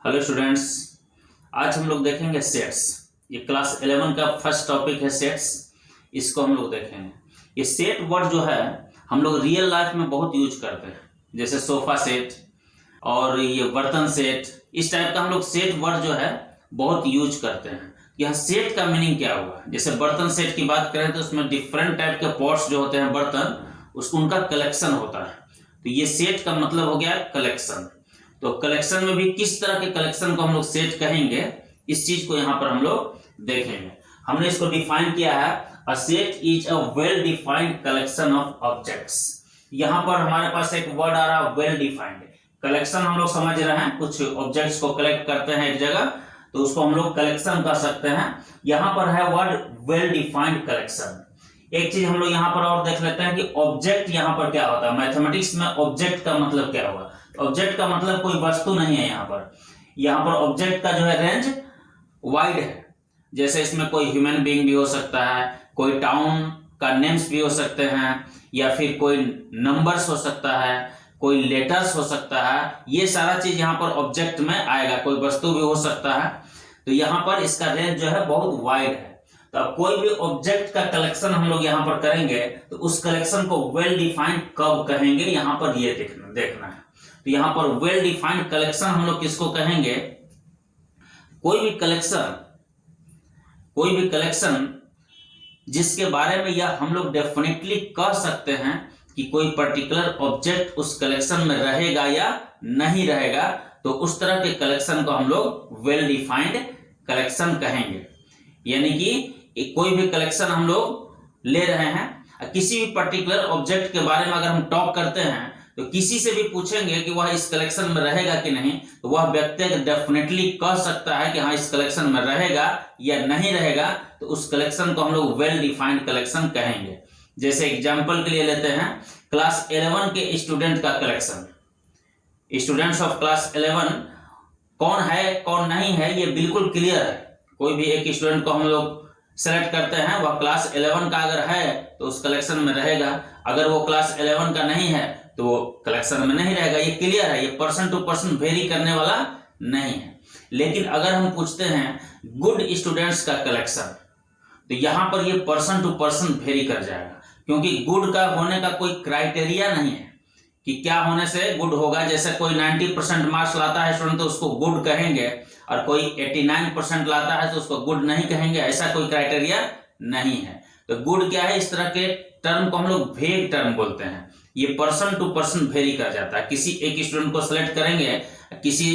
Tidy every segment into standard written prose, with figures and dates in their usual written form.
Hello students, आज हम लोग देखेंगे सेट्स। ये क्लास 11 का फर्स्ट टॉपिक है सेट्स। इसको हम लोग देखेंगे। ये सेट वर्ड जो है हम लोग रियल लाइफ में बहुत यूज करते हैं, जैसे सोफा सेट और ये बर्तन सेट। इस टाइप का हम लोग सेट वर्ड जो है बहुत यूज करते हैं। यहाँ सेट का मीनिंग क्या हुआ? जैसे बर्तन सेट की बात करें तो उसमें डिफरेंट टाइप के पॉट्स जो होते हैं बर्तन, उसको उनका कलेक्शन होता है। तो ये सेट का मतलब हो गया कलेक्शन। तो कलेक्शन में भी किस तरह के कलेक्शन को हम लोग सेट कहेंगे, इस चीज को यहाँ पर हम लोग देखेंगे। हमने इसको डिफाइन किया है, a set is a well defined collection of objects. यहाँ पर हमारे पास एक वर्ड आ रहा है वेल डिफाइंड। कलेक्शन हम लोग समझ रहे हैं, कुछ ऑब्जेक्ट्स को कलेक्ट करते हैं एक जगह, तो उसको हम लोग कलेक्शन कर सकते हैं। यहाँ पर है वर्ड वेल डिफाइंड कलेक्शन। एक चीज हम लोग यहाँ पर और देख लेते हैं कि ऑब्जेक्ट यहाँ पर क्या होता है। मैथमेटिक्स में ऑब्जेक्ट का मतलब क्या होगा? ऑब्जेक्ट का मतलब कोई वस्तु नहीं है। यहाँ पर ऑब्जेक्ट का जो है रेंज वाइड है। जैसे इसमें कोई ह्यूमन बीइंग भी हो सकता है, कोई टाउन का नेम्स भी हो सकते हैं, या फिर कोई नंबर्स हो सकता है, कोई लेटर्स हो सकता है। ये सारा चीज यहाँ पर ऑब्जेक्ट में आएगा। कोई वस्तु भी हो सकता है। तो यहाँ पर इसका रेंज जो है बहुत वाइड है। तो अब कोई भी ऑब्जेक्ट का कलेक्शन हम लोग यहाँ पर करेंगे तो उस कलेक्शन को वेल डिफाइंड कब कहेंगे, यहाँ पर ये देखना है। तो यहाँ पर वेल डिफाइंड कलेक्शन हम लोग किसको कहेंगे? कोई भी कलेक्शन जिसके बारे में यह हम लोग डेफिनेटली कह सकते हैं कि कोई पर्टिकुलर ऑब्जेक्ट उस कलेक्शन में रहेगा या नहीं रहेगा, तो उस तरह के कलेक्शन को हम लोग वेल डिफाइंड कलेक्शन कहेंगे। यानी कि कोई भी कलेक्शन हम लोग ले रहे हैं, किसी भी पर्टिकुलर ऑब्जेक्ट के बारे में अगर हम टॉक करते हैं तो किसी से भी पूछेंगे कि वह इस कलेक्शन में रहेगा कि नहीं, तो वह व्यक्ति डेफिनेटली कह सकता है कि हाँ इस कलेक्शन में रहेगा या नहीं रहेगा। तो उस कलेक्शन को हम लोग वेल डिफाइंड कलेक्शन कहेंगे। जैसे एग्जाम्पल के लिए लेते हैं क्लास 11 के स्टूडेंट का कलेक्शन। स्टूडेंट्स ऑफ क्लास 11 कौन है कौन नहीं है ये बिल्कुल क्लियर है। कोई भी एक स्टूडेंट को हम लोग सेलेक्ट करते हैं, वह क्लास 11 का अगर है तो उस कलेक्शन में रहेगा। अगर वो क्लास 11 का नहीं है तो वो कलेक्शन में नहीं रहेगा। ये क्लियर है, ये पर्सन टू पर्सन वेरी करने वाला नहीं है। लेकिन अगर हम पूछते हैं गुड स्टूडेंट्स का कलेक्शन, तो यहां पर ये पर्सन टू पर्सन वेरी कर जाएगा, क्योंकि गुड का होने का कोई क्राइटेरिया नहीं है कि क्या होने से गुड होगा। जैसे कोई 90% मार्क्स लाता है स्टूडेंट तो उसको गुड कहेंगे, और कोई 89% लाता है तो उसको गुड नहीं कहेंगे। ऐसा कोई क्राइटेरिया नहीं है। तो गुड क्या है? इस तरह के टर्म को हम लोग वेग टर्म बोलते हैं। ये पर्सन टू पर्सन वेरी कर जाता है। किसी एक स्टूडेंट को सिलेक्ट करेंगे, किसी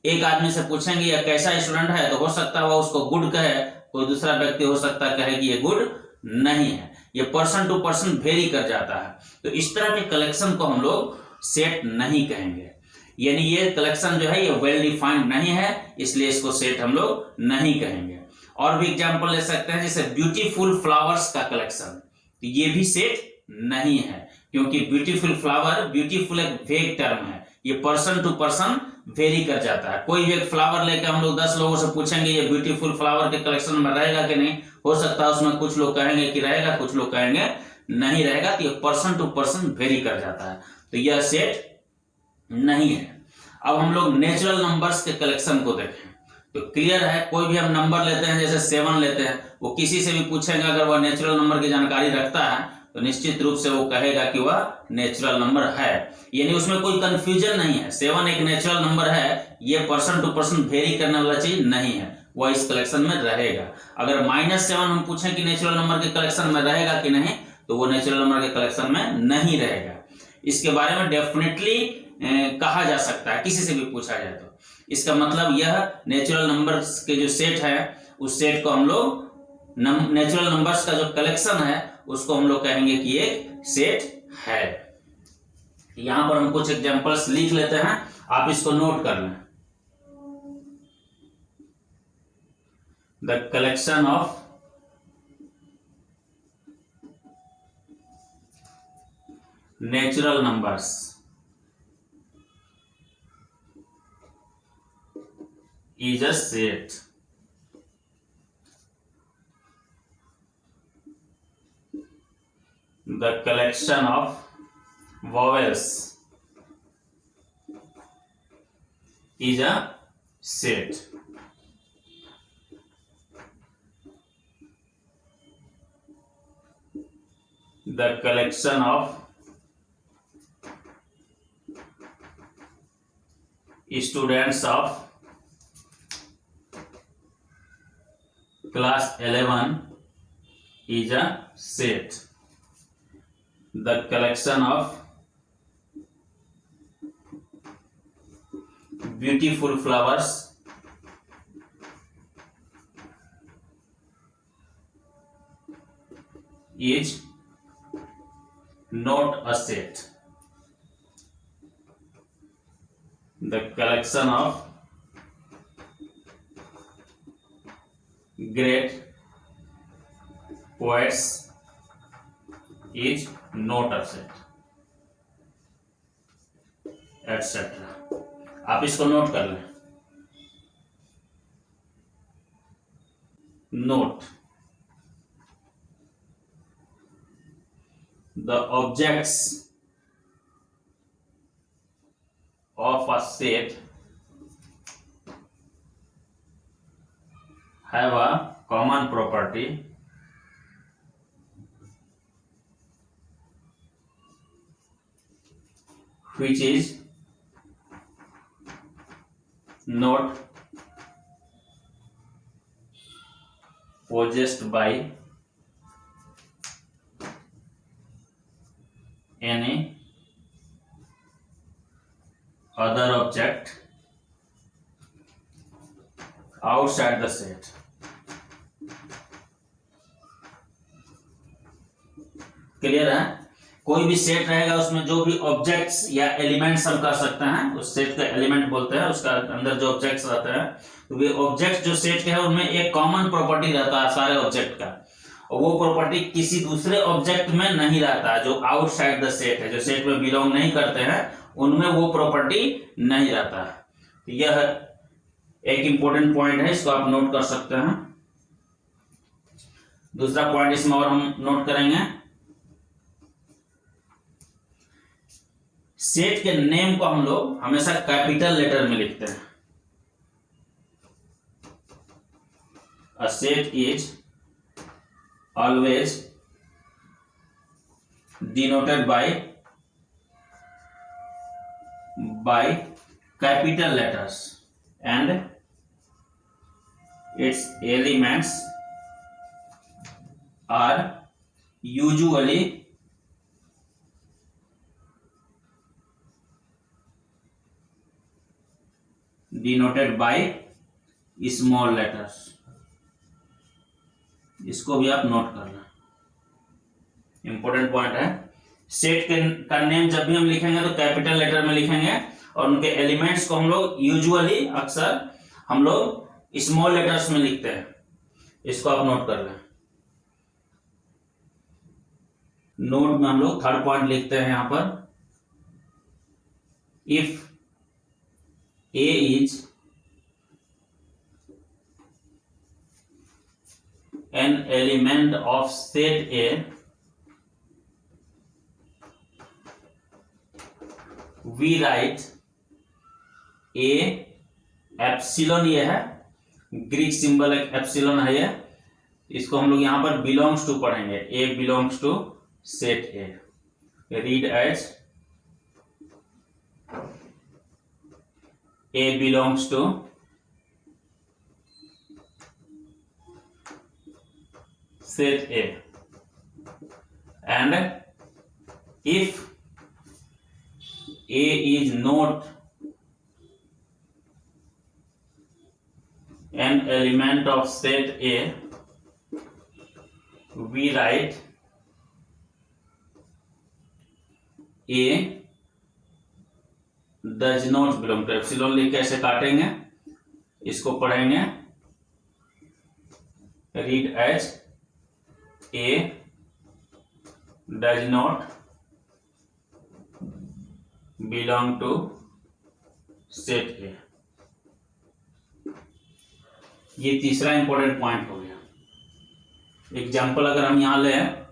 एक आदमी से पूछेंगे यह कैसा स्टूडेंट है, तो हो सकता है वह उसको गुड कहे, कोई दूसरा व्यक्ति हो सकता है कहे कि ये गुड नहीं है। ये पर्सन टू पर्सन वेरी कर जाता है। तो इस तरह के कलेक्शन को हम लोग सेट नहीं कहेंगे। यानी ये कलेक्शन जो है ये वेल डिफाइंड नहीं है, इसलिए इसको सेट हम लोग नहीं कहेंगे। और भी एग्जांपल ले सकते हैं, जैसे ब्यूटीफुल फ्लावर्स का कलेक्शन, तो ये भी सेट नहीं है, क्योंकि ब्यूटीफुल फ्लावर, ब्यूटीफुल एक वेग टर्म है। ये पर्सन टू पर्सन वेरी कर जाता है। कोई भी एक फ्लावर लेकर हम लोग 10 लोगों से पूछेंगे ये ब्यूटीफुल फ्लावर के कलेक्शन में रहेगा कि नहीं, हो सकता है उसमें कुछ लोग कहेंगे कि रहेगा, कुछ लोग कहेंगे नहीं रहेगा। तो ये पर्सन टू पर्सन वेरी कर जाता है, तो यह सेट नहीं है। अब हम लोग नेचुरल नंबर्स के कलेक्शन को देखें तो क्लियर है। कोई भी हम नंबर लेते हैं, जैसे 7 लेते हैं, वो किसी से भी पूछेंगे अगर वह नेचुरल नंबर की जानकारी रखता है तो निश्चित रूप से वो कहेगा कि वह नेचुरल नंबर है। यानी उसमें कोई कंफ्यूजन नहीं है। 7 एक नेचुरल नंबर है, ये पर्सन टू पर्सन वेरी करने वाला चीज नहीं है, वह इस कलेक्शन में रहेगा। अगर -7 हम पूछें कि नेचुरल नंबर के कलेक्शन में रहेगा कि नहीं, तो वो नेचुरल नंबर के कलेक्शन में नहीं रहेगा। इसके बारे में डेफिनेटली कहा जा सकता है, किसी से भी पूछा जाए तो। इसका मतलब यह नेचुरल नंबर्स के जो सेट है, उस सेट को हम लोग नेचुरल नंबर्स का जो कलेक्शन है उसको हम लोग कहेंगे कि एक सेट है। यहां पर हम कुछ एग्जांपल्स लिख लेते हैं, आप इसको नोट कर लें। The collection of natural numbers is a set. The collection of vowels is a set. The collection of students of class 11 is a set. The collection of beautiful flowers is not a set. The collection of great poets is not a set, etc. आप इसको note कर लें. Note: the objects of a set have a common property which is not possessed by any other object outside the set. Clear है? कोई भी set रहेगा उसमें जो भी ऑब्जेक्ट्स या एलिमेंट्स हम कर सकते हैं, उस सेट का एलिमेंट बोलते हैं, उसका अंदर जो ऑब्जेक्ट्स रहते हैं, तो वे ऑब्जेक्ट्स जो सेट के है उनमें एक कॉमन प्रॉपर्टी रहता है सारे ऑब्जेक्ट का, और वो प्रॉपर्टी किसी दूसरे ऑब्जेक्ट में नहीं रहता है। जो आउटसाइड द सेट है, जो सेट में बिलोंग नहीं करते हैं, उनमें वो प्रॉपर्टी नहीं रहता है। तो यह एक इंपॉर्टेंट पॉइंट है, इसको आप नोट कर सकते हैं। दूसरा पॉइंट इसमें और हम नोट करेंगे, सेट के नेम को हम लोग हमेशा कैपिटल लेटर में लिखते हैं। A set is always denoted by capital letters and its elements are usually denoted by small letters। इसको भी आप नोट कर लें, इंपॉर्टेंट पॉइंट है। सेट का नेम जब भी हम लिखेंगे तो कैपिटल लेटर में लिखेंगे, और उनके एलिमेंट्स को हम लोग यूजुअली अक्सर हम लोग स्मॉल लेटर्स में लिखते हैं। इसको आप नोट कर लें। नोट में हम लोग थर्ड पॉइंट लिखते हैं यहां पर, if A is an element of set A, we write A epsilon, ये है ग्रीक सिंबल, एक एप्सिलॉन है ये, इसको हम लोग यहां पर बिलोंग्स टू पढ़ेंगे। A belongs to set A, read as A belongs to set A, and if A is not an element of set A, we write A does not belong to, epsilon लिख के ऐसे काटेंगे, इसको पढ़ेंगे read as A does not belong to set A। ये तीसरा important point हो गया। एग्जाम्पल अगर हम यहां लें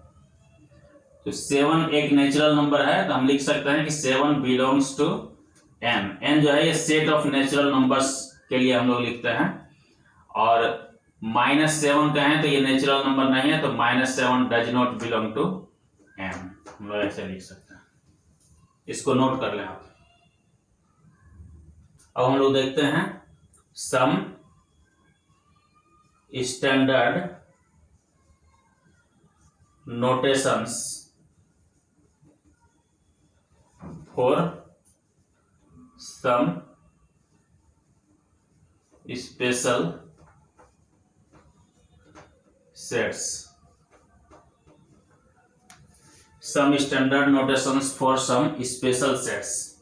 तो 7 एक नेचुरल नंबर है, तो हम लिख सकते हैं कि 7 बिलोंग्स टू n। n जो है ये सेट ऑफ नेचुरल नंबर्स के लिए हम लोग लिखते हैं। और -7 कहें तो ये नेचुरल नंबर नहीं है, तो -7 does not belong to M, हम लोग ऐसे लिख सकते हैं। इसको नोट कर लें आप। अब हम लोग देखते हैं some standard notations for some special sets. Some standard notations for some special sets.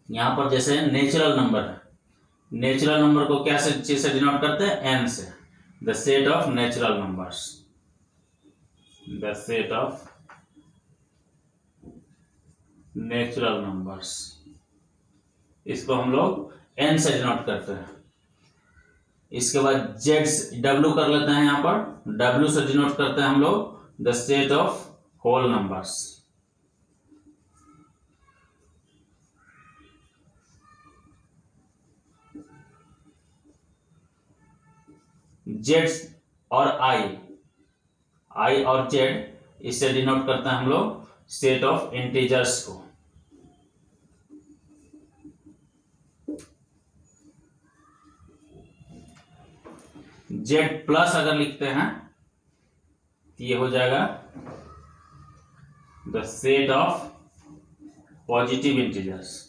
यहां पर जैसे नेचुरल नंबर है, नेचुरल नंबर को क्या चीज से डिनोट करते हैं? एन से। The set of natural numbers, the set of natural numbers, इसको हम लोग एन से डिनोट करते हैं। इसके बाद जेड डब्ल्यू कर लेते हैं, यहां पर डब्ल्यू से डिनोट करते हैं हम लोग the set of whole numbers. Z और आई और जेड, इससे डिनोट करते हैं हम लोग सेट ऑफ इंटीजर्स को। जेड प्लस अगर लिखते हैं तो ये हो जाएगा the set of positive integers.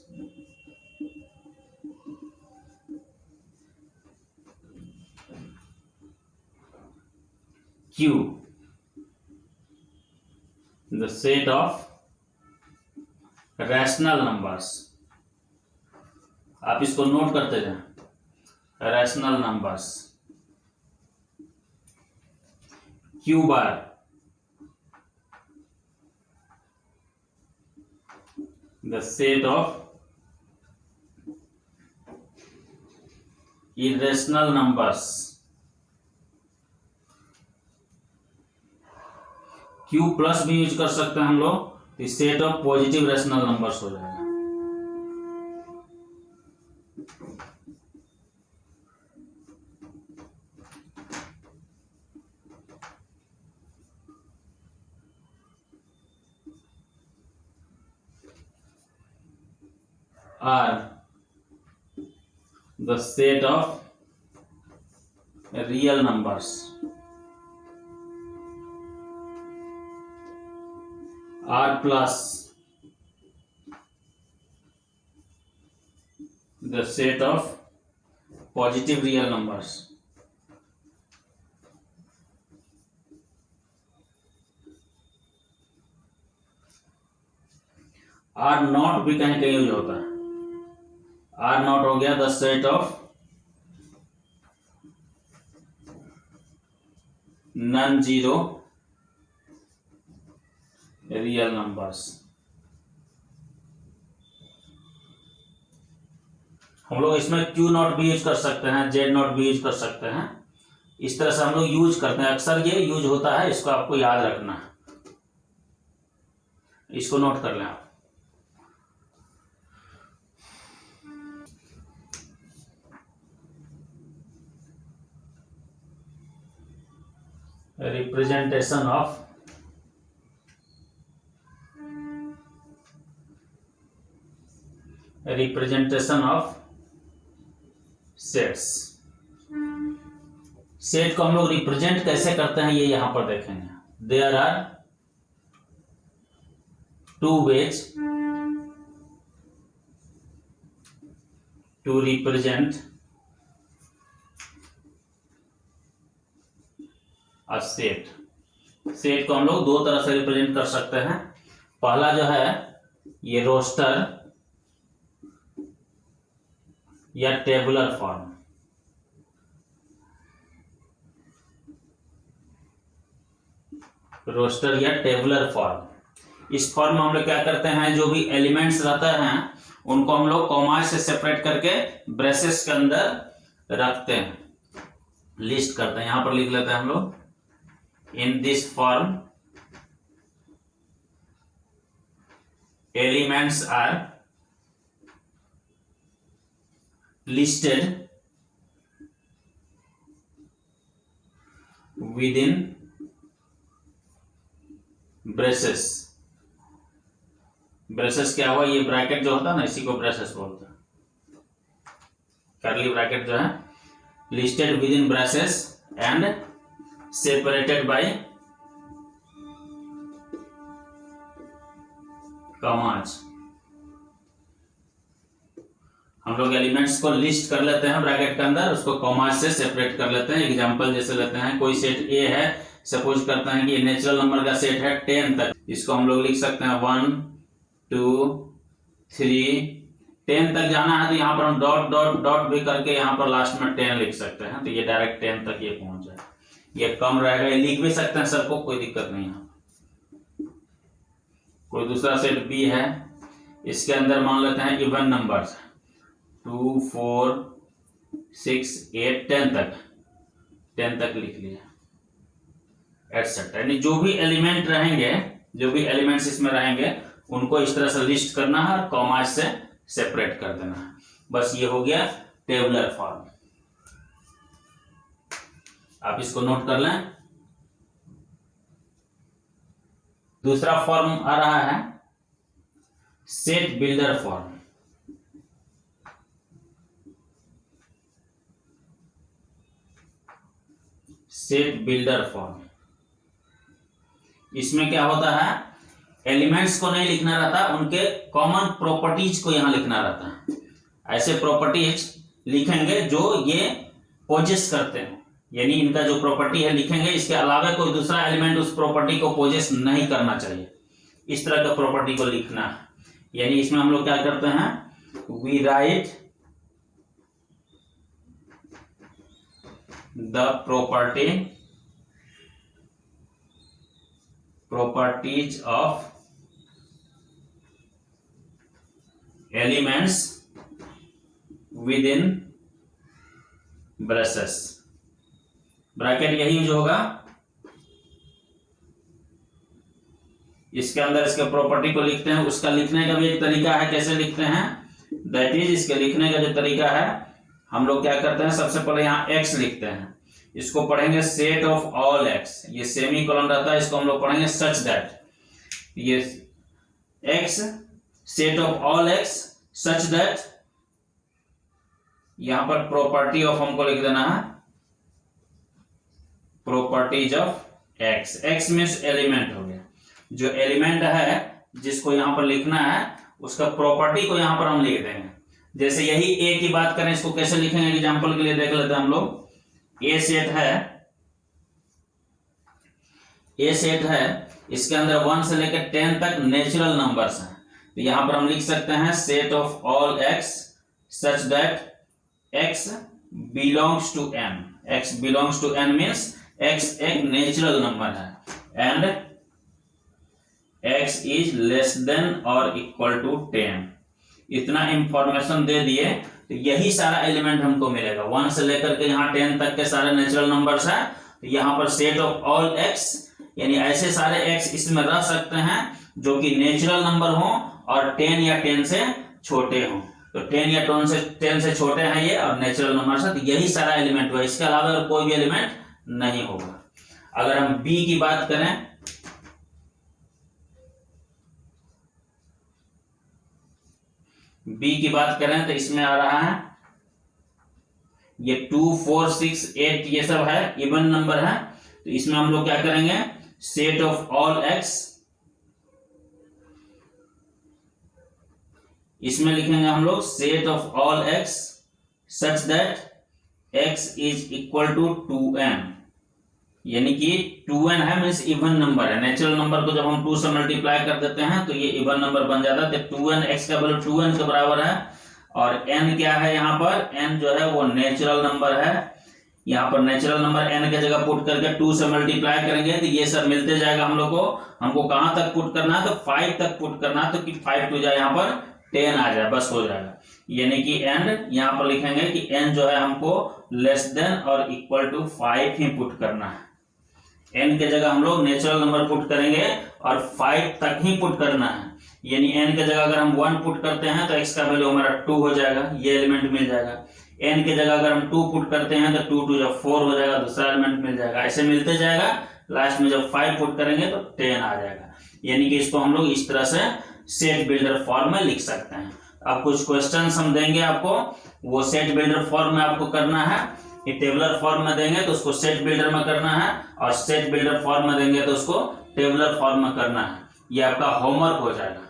Q, the set of rational numbers. आप इसको नोट करते जाएं, rational numbers. Q bar, the set of irrational numbers। Q plus भी यूज कर सकते हैं हम लोग, तो set of positive rational numbers हो जाएगा। R, the set of real numbers। R plus, the set of positive real numbers। R not भी कहीं कहीं यूज होता है। R नॉट हो गया the set of non zero real numbers. हम लोग इसमें Q नॉट भी यूज कर सकते हैं, Z नॉट भी यूज कर सकते हैं। इस तरह से हम लोग यूज करते हैं, अक्सर ये यूज होता है, इसको आपको याद रखना है, इसको नोट कर लें आप। Representation of sets. सेट को हम लोग रिप्रेजेंट कैसे करते हैं ये यहां पर देखेंगे। There are two ways to represent a set. Set को हम लोग दो तरह से रिप्रेजेंट कर सकते हैं। पहला जो है ये रोस्टर या टेबुलर फॉर्म। रोस्टर या टेबुलर फॉर्म, इस फॉर्म में हम लोग क्या करते हैं, जो भी एलिमेंट्स रहते हैं उनको हम लोग कॉमा से सेपरेट करके ब्रेसेस के अंदर रखते हैं, लिस्ट करते हैं। यहां पर लिख लेते हैं हम लोग in this form elements are listed within braces. Braces क्या हुआ, ये ब्रैकेट जो होता है ना, इसी को ब्रेसेस बोलते हैं। कर्ली ब्रैकेट जो है, listed with in braces and separated by commas. हम लोग एलिमेंट्स को लिस्ट कर लेते हैं ब्रैकेट के अंदर, उसको कॉमास से सेपरेट कर लेते हैं। एग्जांपल जैसे लेते हैं, कोई सेट ए है, सपोज करते हैं कि ये नेचुरल नंबर का सेट है 10 तक। इसको हम लोग लिख सकते हैं 1 2 3 10 तक जाना है, तो यहाँ पर हम डॉट डॉट डॉट भी करके यहाँ पर लास्ट में 10 लिख सकते हैं, तो ये डायरेक्ट 10 तक ये पहुंच जाए। ये कम रहेगा, ये लिख भी सकते हैं सर को, कोई दिक्कत नहीं है। कोई दूसरा सेट बी है, इसके अंदर मान लेते हैं इवन नंबर्स 2 4 6 8 10 तक लिख लिया, एटसेट्रा। यानी जो भी एलिमेंट रहेंगे, जो भी एलिमेंट्स इसमें रहेंगे, उनको इस तरह से लिस्ट करना है और कॉमास से सेपरेट कर देना है। बस ये हो गया टेबुलर फॉर्म। आप इसको नोट कर लें। दूसरा फॉर्म आ रहा है set builder form. Set builder form, इसमें क्या होता है, एलिमेंट्स को नहीं लिखना रहता, उनके कॉमन प्रॉपर्टीज को यहां लिखना रहता है। ऐसे प्रॉपर्टीज लिखेंगे जो ये पोजेस करते हैं, यानी इनका जो प्रॉपर्टी है लिखेंगे, इसके अलावा कोई दूसरा एलिमेंट उस प्रॉपर्टी को पोजेस नहीं करना चाहिए। इस तरह का प्रॉपर्टी को लिखना है। यानी इसमें हम लोग क्या करते हैं, we write the properties of elements within braces। Bracket यही यूज होगा, इसके अंदर इसके प्रॉपर्टी को लिखते हैं। उसका लिखने का भी एक तरीका है, कैसे लिखते हैं, दैट इज, इसके लिखने का जो तरीका है, हम लोग क्या करते हैं, सबसे पहले यहाँ x लिखते हैं, इसको पढ़ेंगे सेट ऑफ ऑल x, ये सेमी कोलन रहता है, इसको हम लोग पढ़ेंगे सच दैट, ये x set of all x such that, यहां पर प्रॉपर्टी ऑफ हमको लिख देना है, properties of x। x means element हो गया, जो एलिमेंट है जिसको यहां पर लिखना है, उसका प्रॉपर्टी को यहां पर हम लिख देंगे। जैसे यही ए की बात करें, इसको कैसे लिखेंगे, एग्जांपल के लिए देख लेते हैं हम लोग। ए सेट है, इसके अंदर 1 से लेकर 10 तक नेचुरल नंबर्स हैं, तो यहां पर हम लिख सकते हैं set of all x such that x belongs to n। x belongs to n means x एक नेचुरल नंबर है and x is less than और इक्वल टू 10। इतना इंफॉर्मेशन दे दिए तो यही सारा एलिमेंट हमको मिलेगा। 1 से लेकर के यहाँ 10 तक के सारे नेचुरल नंबर्स हैं, तो यहाँ पर सेट ऑफ ऑल x, यानी ऐसे सारे x इसमें रह सकते हैं जो कि नेचुरल नंबर हो और 10 या 10 से छोटे हो। तो 10 या 10 से छोटे हैं ये और नेचुरल नंबर है, तो यही सारा एलिमेंट हुआ, इसके अलावा और कोई भी एलिमेंट नहीं होगा। अगर हम b की बात करें, तो इसमें आ रहा है ये 2 4 6 8 ये सब है, इवन नंबर है, तो इसमें हम लोग क्या करेंगे, सेट ऑफ ऑल x, इसमें लिखेंगे हम लोग set of all x such that x is equal to 2n, यानी कि 2n है मीन्स इवन नंबर है। नेचुरल नंबर को जब हम 2 से मल्टीप्लाई कर देते हैं तो ये इवन नंबर बन जाता है, तो 2n, x का वैल्यू 2n के बराबर है। और n क्या है, यहाँ पर n जो है वो नेचुरल नंबर है, यहाँ पर नेचुरल नंबर n के जगह पुट करके 2 से मल्टीप्लाई करेंगे तो ये सब मिलते जाएगा हम लोग को। हमको कहां तक पुट करना है, तो 5 तक पुट करना है, तो कि 5 टू जाए यहाँ पर 10 आ जाए, बस हो जाएगा। यानी कि एंड यहाँ पर लिखेंगे कि n जो है हमको लेस देन और इक्वल टू 5 ही पुट करना है। n के जगह हम लोग नेचुरल नंबर पुट करेंगे और 5 तक ही पुट करना है, यानी n के जगह अगर हम 1 पुट करते हैं तो x का वैल्यू हमारा 2 हो जाएगा, ये एलिमेंट मिल जाएगा। n के जगह अगर हम 2 पुट करते हैं तो 2 2 जब 4 हो जाएगा, दूसरा एलिमेंट मिल जाएगा। ऐसे मिलते जाएगा, लास्ट में जब 5 पुट करेंगे तो 10 आ जाएगा। यानी कि इसको हम लोग इस तरह से सेट बिल्डर फॉर्म में लिख सकते हैं। अब कुछ क्वेश्चन हम देंगे आपको, वो सेट बिल्डर फॉर्म में आपको करना है। ये टेबलर फॉर्म में देंगे तो उसको सेट बिल्डर में करना है, और सेट बिल्डर फॉर्म में देंगे तो उसको टेबलर फॉर्म में करना है। ये आपका होमवर्क हो जाएगा।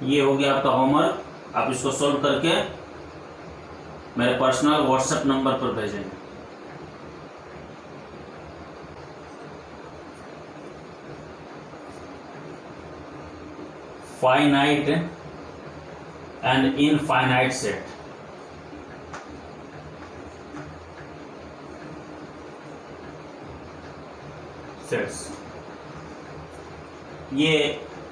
ये हो गया आपका होमवर्क। आप इसको सॉल्व करके मेरे पर्सनल व्हाट्सएप नंबर पर भेजेंगे। Finite and infinite set. Sets ये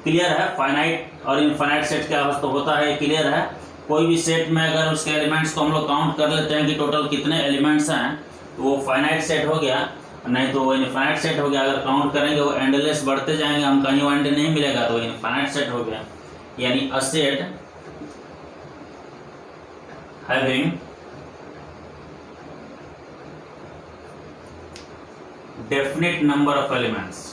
क्लियर है। फाइनाइट और इनफाइनाइट सेट क्या होता है, क्लियर है। कोई भी सेट में अगर उसके एलिमेंट्स को हम लोग काउंट कर लेते हैं कि टोटल कितने एलिमेंट्स हैं, तो वो फाइनाइट सेट हो गया, नहीं तो वो इनफाइनाइट सेट हो गया। अगर काउंट करेंगे वो एंडलेस बढ़ते जाएंगे, हम कहीं वो एंड नहीं मिलेगा, तो इनफाइनाइट सेट हो गया। यानी a set having definite number of elements,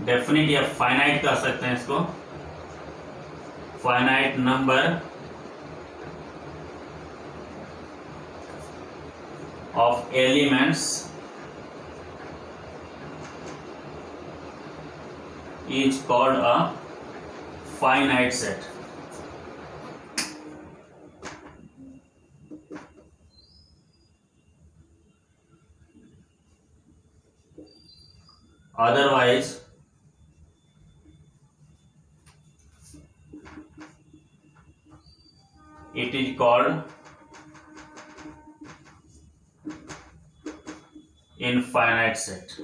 definite या फाइनाइट कर सकते हैं इसको, finite number of elements is called a finite set. otherwise it is called infinite set.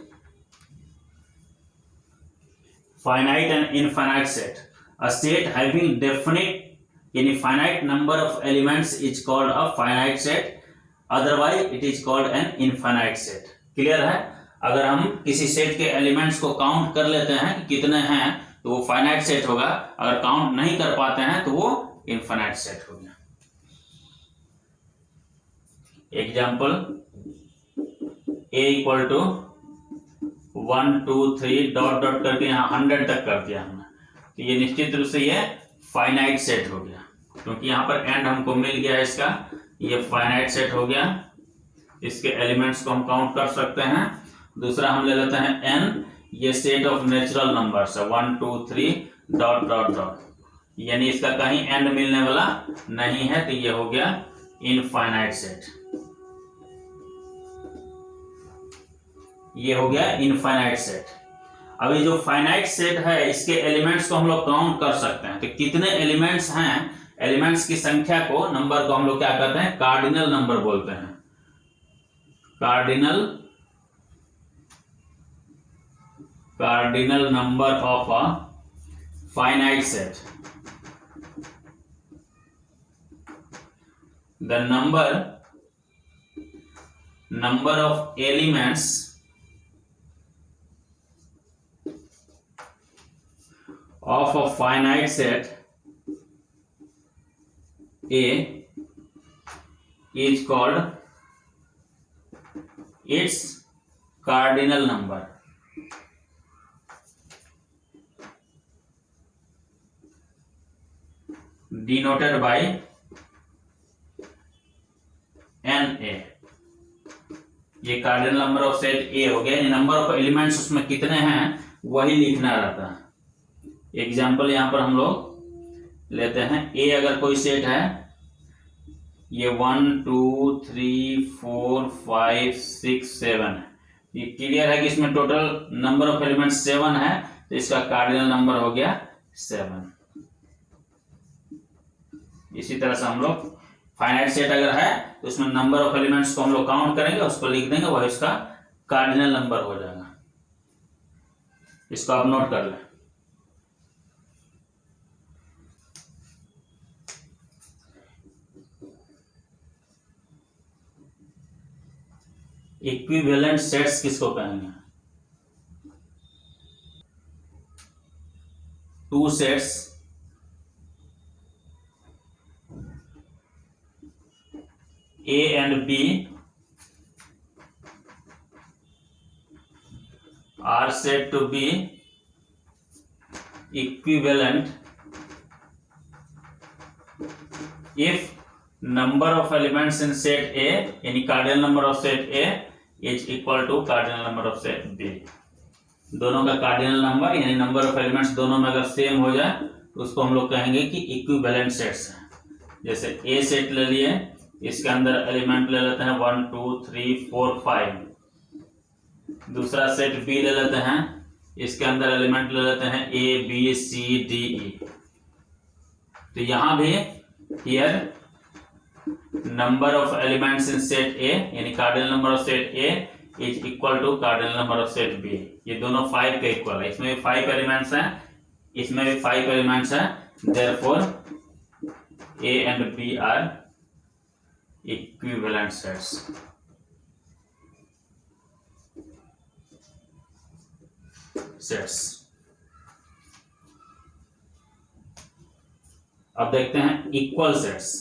Finite and infinite set. A set having definite infinite number of elements is called a finite set. Otherwise it is called an infinite set. Clear है? अगर हम किसी set के elements को count कर लेते हैं कि कितने हैं, तो वो फाइनाइट सेट होगा। अगर काउंट नहीं कर पाते हैं तो वो इनफाइनाइट सेट हो गया। Example a equal to 1 2 3 dot dot करके यहाँ 100 तक कर दिया हमने, तो ये निश्चित रूप से ये फाइनाइट सेट हो गया, क्योंकि यहाँ पर एंड हमको मिल गया है इसका। ये फाइनाइट सेट हो गया। इसके एलिमेंट्स को हम काउंट कर सकते हैं। दूसरा हम ले लेते हैं n, ये सेट ऑफ नेचुरल नंबर्स है 1 2 3 डॉट डॉट डॉट, यानी इसका कहीं एंड मिलने वाला नहीं है, तो ये हो गया इनफाइनाइट सेट। ये हो गया इनफाइनाइट सेट। अब ये जो फाइनाइट सेट है, इसके एलिमेंट्स को हम लोग काउंट कर सकते हैं। तो कितने एलिमेंट्स हैं, एलिमेंट्स की संख्या को, नंबर को हम लोग क्या कहते हैं, कार्डिनल नंबर बोलते हैं। Cardinal number of a finite set. The number of elements of a finite set A is called its cardinal number. Denoted by NA. ये कार्डिनल नंबर ऑफ सेट ए हो गया। नंबर ऑफ एलिमेंट्स उसमें कितने हैं वही लिखना रहता है। एग्जाम्पल यहां पर हम लोग लेते हैं, ए अगर कोई सेट है, ये 1 2 3 4 5 6 7 है, ये क्लियर है कि इसमें टोटल नंबर ऑफ एलिमेंट्स 7 है, तो इसका कार्डिनल नंबर हो गया 7। इसी तरह से हम लोग फाइनाइट सेट अगर है तो उसमें नंबर ऑफ एलिमेंट्स को हम लोग काउंट करेंगे, उसको लिख देंगे, वही इसका कार्डिनल नंबर हो जाएगा। इसको आप नोट कर लें। इक्विवेलेंट सेट्स किसको कहेंगे? Two sets A and B are said to be equivalent if number of elements in set A, यानी cardinal number of set A is equal to cardinal number of set B। दोनों का cardinal number यानी number of elements दोनों में अगर same हो जाए तो उसको हम लोग कहेंगे कि इक्विवेलेंट सेट्स हैं। जैसे A सेट ले लिए, इसके अंदर एलिमेंट ले लेते हैं 1 2 3 4 5। दूसरा सेट B ले लेते हैं, इसके अंदर एलिमेंट ले लेते हैं A B C D E। तो यहां भी here number of elements in set A यानी cardinal number of set A is equal to cardinal number of set B। ये दोनों 5 के इक्वल है। इसमें भी 5 एलिमेंट्स हैं, इसमें भी 5 एलिमेंट्स हैं, therefore A and B are equivalent sets. अब देखते हैं इक्वल सेट्स।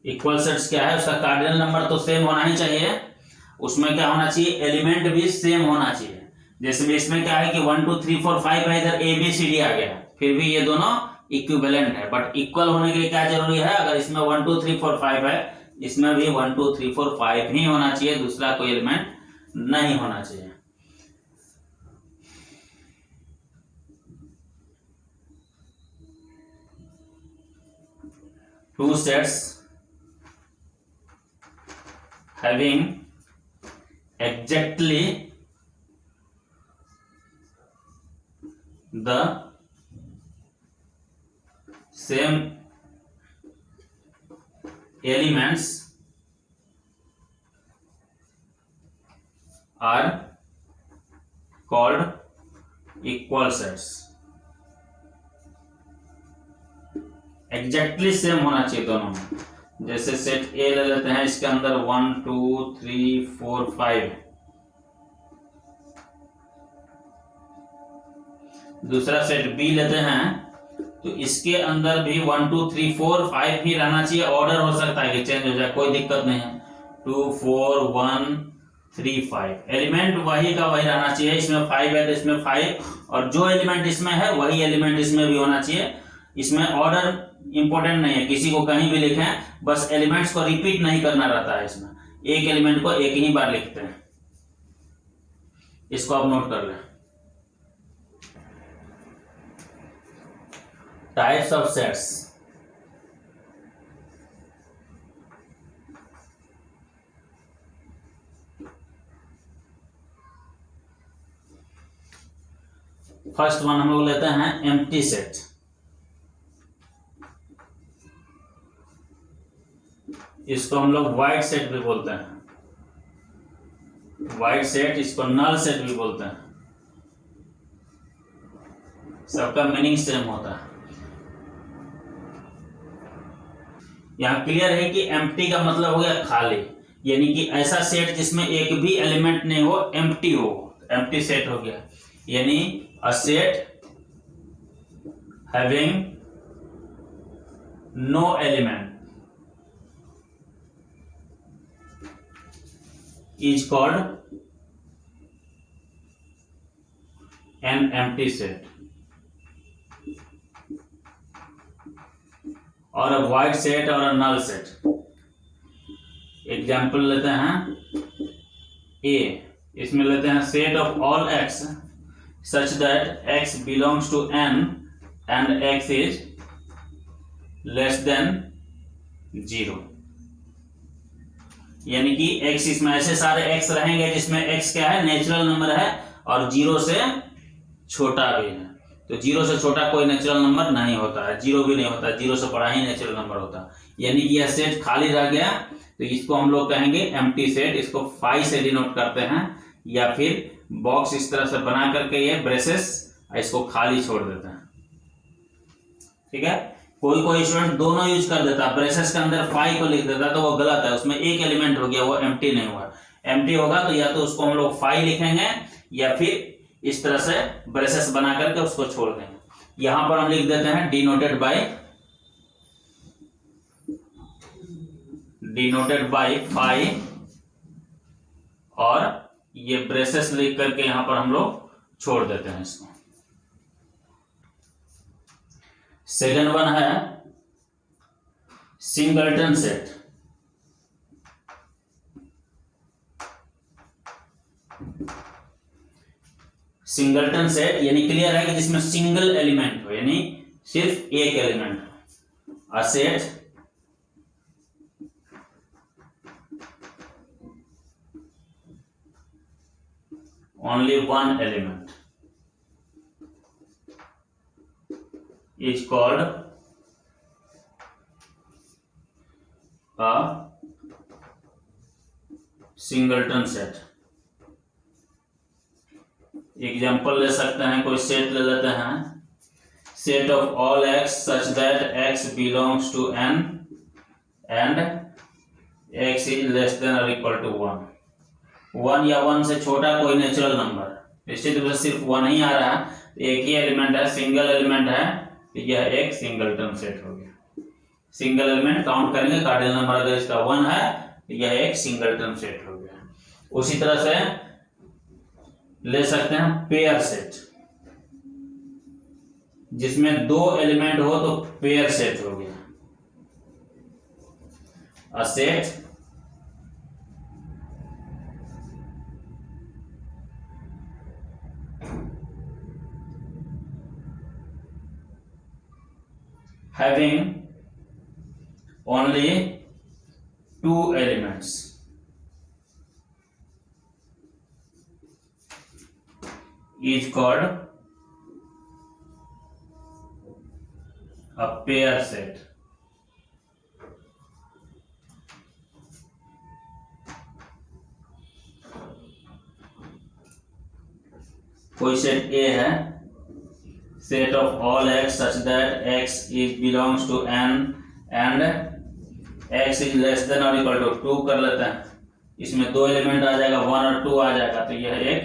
इक्वल सेट्स क्या है? उसका कार्डिनल नंबर तो सेम होना ही चाहिए, उसमें क्या होना चाहिए? एलिमेंट भी सेम होना चाहिए। जैसे इसमें क्या है कि 1 2 3 4 5 है, इधर A B C D आ गया, फिर भी ये दोनों इक्विवेलेंट है। बट इक्वल होने के लिए क्या जरूरी है? अगर इसमें 1 2 3 4 5 है, इसमें भी 1 2 3 4 5 ही होना चाहिए, दूसरा कोई एलिमेंट नहीं होना चाहिए। Two sets having exactly the same elements are called equal sets। Exactly same होना चाहिए दोनों में। जैसे सेट A ले लेते हैं, इसके अंदर 1 2 3 4 5। दूसरा सेट B लेते हैं तो इसके अंदर भी 1 2 3 4 5 ही रहना चाहिए। ऑर्डर हो सकता है कि चेंज हो जाए, कोई दिक्कत नहीं है। 2 4 1 3 5 एलिमेंट वही का वही रहना चाहिए। इसमें 5 है तो इसमें 5, और जो एलिमेंट इसमें है वही एलिमेंट इसमें भी होना चाहिए। इसमें ऑर्डर इंपॉर्टेंट नहीं है, किसी को कहीं भी लिखें, बस एलिमेंट्स को रिपीट नहीं करना रहता है। इसमें एक एलिमेंट को एक ही बार लिखते हैं, इसको आप नोट कर लें। Types of sets. First one हम लोग लेते हैं एम्प्टी सेट। इसको हम लोग वाइड सेट भी बोलते हैं, वाइड सेट, इसको नल सेट भी बोलते हैं। सबका मीनिंग सेम होता है। यहां क्लियर है कि एम्प्टी का मतलब हो गया खाली, यानी कि ऐसा सेट जिसमें एक भी एलिमेंट नहीं हो, एम्प्टी हो, एम्प्टी सेट हो गया। यानी a set having no element is called an empty set, और a void set और a null set। एग्जाम्पल लेते हैं A, इसमें लेते हैं set of all x such that x belongs to n and x is less than 0। यानी कि x, इसमें ऐसे सारे x रहेंगे जिसमें x क्या है, नेचुरल नंबर है और 0 से छोटा भी है। तो 0 से छोटा कोई नेचुरल नंबर नहीं होता है, 0 भी नहीं होता है, 0 से बड़ा ही नेचुरल नंबर होता है। यानी कि यह सेट खाली रह गया तो इसको हम लोग कहेंगे एम्प्टी सेट। इसको फाई से डिनोट करते हैं, या फिर बॉक्स इस तरह से बना करके ये ब्रेसेस इसको खाली छोड़ देते हैं। ठीक है, कोई स्टूडेंट दोनों यूज कर देता है, ब्रेसेस के अंदर फाई को लिख देता है तो वो गलत है, उसमें एक एलिमेंट हो गया, वो एम्प्टी नहीं हुआ। एम्प्टी होगा तो या तो उसको हम लोग फाई लिखेंगे या फिर इस तरह से ब्रेसेस बना करके उसको छोड़ देंगे। यहां पर हम लिख देते हैं डिनोटेड बाय फाई, और ये ब्रेसेस लिख करके यहां पर हम लोग छोड़ देते हैं इसको। सेकंड वन है सिंगलटन सेट। सिंगलटन सेट यानी क्लियर है कि जिसमें सिंगल एलिमेंट हो, यानी सिर्फ एक एलिमेंट हो। A set only one element is called a singleton set। Example ले सकते हैं, कोई सेट ले लेते हैं, set of all x such that x belongs to n and x is less than or equal to 1। 1 या 1 से छोटा कोई नेचुरल नंबर, निश्चित रूप से सिर्फ 1 ही आ रहा है, एक ही एलिमेंट है, सिंगल एलिमेंट है, तो यह एक सिंगलटन सेट हो गया। सिंगल एलिमेंट काउंट करेंगे, कार्डिनल नंबर अगर इसका 1 है तो यह एक सिंगलटन सेट हो गया। उसी तरह से ले सकते हैं पेयर सेट, जिसमें 2 एलिमेंट हो तो पेयर सेट हो गया। A set having only 2 elements is called a pair set। कोई सेट A है, set of all x such that x is belongs to n and x is less than or equal to 2 कर लेते हैं, इसमें 2 element आ जाएगा, 1 और 2 आ जाएगा, तो यह एक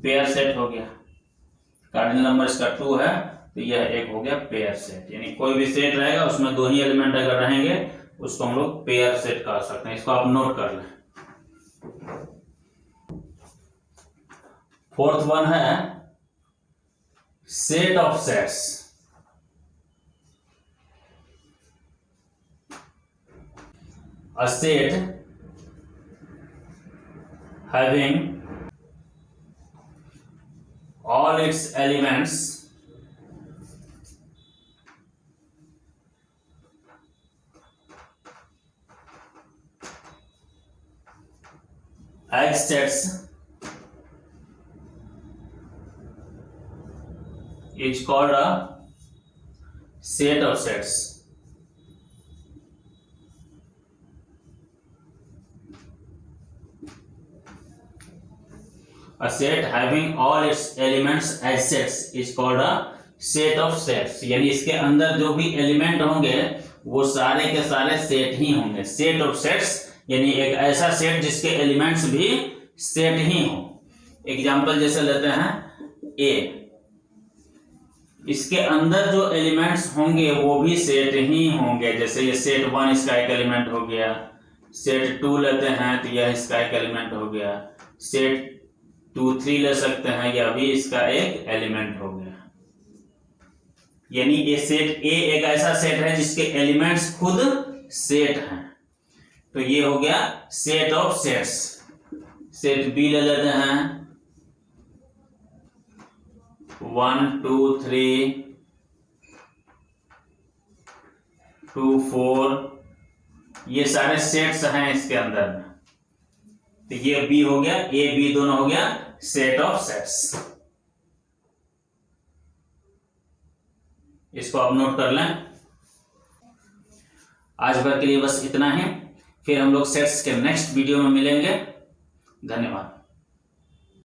पेयर सेट हो गया। कार्डिनल नंबर इसका 2 है तो यह एक हो गया पेयर सेट। यानी कोई भी सेट रहेगा उसमें 2 ही एलिमेंट अगर रहेंगे उसको हम लोग पेयर सेट कह सकते हैं, इसको आप नोट कर लें। फोर्थ वन है set of sets. A set having all its elements as sets is called a set of sets। A set having all its elements as sets is called a set of sets। यानी इसके अंदर जो भी element होंगे वो सारे के सारे सेट ही होंगे। सेट ऑफ सेट्स यानी एक ऐसा सेट जिसके एलिमेंट्स भी सेट ही हो। एग्जाम्पल जैसे लेते हैं A, इसके अंदर जो एलिमेंट्स होंगे वो भी सेट ही होंगे। जैसे ये सेट 1 इसका एक एलिमेंट हो गया, सेट 2 लेते हैं तो यह इसका एक एलिमेंट हो गया, सेट 2, 3 ले सकते हैं, यह भी इसका एक एलिमेंट हो गया। यानी ये सेट ए एक ऐसा सेट है जिसके एलिमेंट्स खुद सेट हैं, तो ये हो गया set of sets. Set B ले लेते हैं, 1 2 3 2 4, ये सारे सेट्स हैं इसके अंदर में। तो ये बी हो गया, ए बी दोनों हो गया सेट ऑफ सेट्स। इसको आप नोट कर लें। आज भर के लिए बस इतना ही, फिर हम लोग सेट्स के नेक्स्ट वीडियो में मिलेंगे। धन्यवाद।